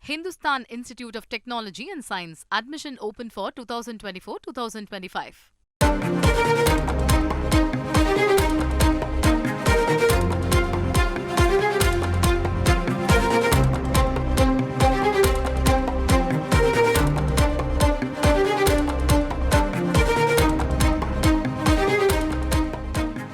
Hindustan Institute of Technology and Science. Admission open for 2024-2025.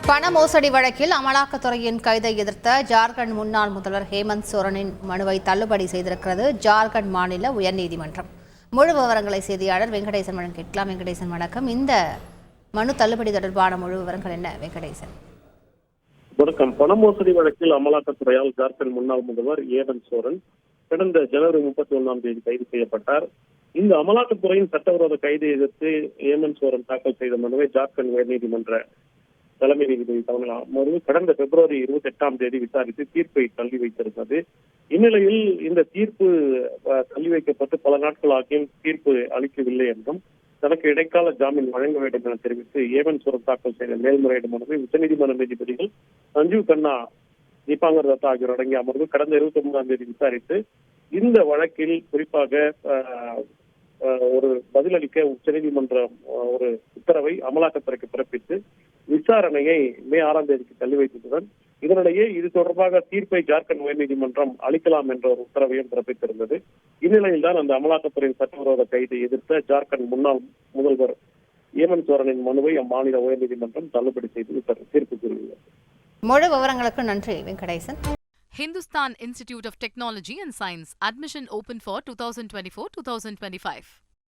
பண மோசடி வழக்கில் அமலாக்கத்துறையின் கைதை எதிர்த்த ஜார்க்கண்ட் முன்னாள் முதல்வர் ஹேமந்த் சோரனின் மனுவை தள்ளுபடி செய்திருக்கிறது ஜார்க்கண்ட் மாநில உயர்நீதிமன்றம். முழு விவரங்களை செய்தியாளர் வெங்கடேசன் வழங்க கேட்கலாம். வெங்கடேசன் வணக்கம். இந்த மனு தள்ளுபடி தொடர்பான முழு விவரங்கள் என்ன வெங்கடேசன்? வணக்கம். பண மோசடி வழக்கில் அமலாக்கத்துறையால் ஜார்க்கண்ட் முன்னாள் முதல்வர் ஹேமந்த் சோரன் கடந்த ஜனவரி 31 கைது செய்யப்பட்டார். இந்த அமலாக்கத்துறையின் சட்டவிரோத கைதை எதிர்த்து ஹேமந்த் சோரன் தாக்கல் செய்த மனுவை ஜார்க்கண்ட் உயர்நீதிமன்ற தலைமை நீதிபதி அமர்வு கடந்த பிப்ரவரி 28 விசாரித்து தீர்ப்பை தள்ளி வைத்திருந்தது. இந்நிலையில் இந்த தீர்ப்பு தள்ளி வைக்கப்பட்டு பல நாட்கள் ஆகியும் தீர்ப்பு அளிக்கவில்லை என்றும் தனக்கு இடைக்கால ஜாமீன் வழங்க வேண்டும் என தெரிவித்து ஹேமந்த் சோரன் தாக்கல் செய்த மேல்முறையீடு மனுவை உச்சநீதிமன்ற நீதிபதிகள் சஞ்சீவ் கண்ணா, தீபாங்கர் தத்தா ஆகியோர் அடங்கிய அமர்வு கடந்த 29 விசாரித்து இந்த வழக்கில் குறிப்பாக ஒரு பதிலளிக்க உச்சநீதிமன்றம் ஒரு உத்தரவை அமலாக்கத்துறைக்கு பிறப்பித்து விசாரணையை மே 6 தள்ளி வைத்ததுடன் இதனிடையே இது தொடர்பாக தீர்ப்பை ஜார்க்கண்ட் உயர்நீதிமன்றம் அளிக்கலாம் என்ற ஒரு உத்தரவையும் பிறப்பித்திருந்தது. இந்நிலையில் தான் அந்த அமலாக்கத்துறையின் சட்டவிரோத கைதை எதிர்த்த ஜார்க்கண்ட் முன்னாள் முதல்வர் ஹேமந்த் சோரனின் மனுவை அம்மாநில உயர்நீதிமன்றம் தள்ளுபடி செய்து தீர்ப்பு கூறியுள்ளது. முழு விவரங்களுக்கு நன்றி Venkatesan. Hindustan Institute of Technology and Science. Admission open for 2024-2025.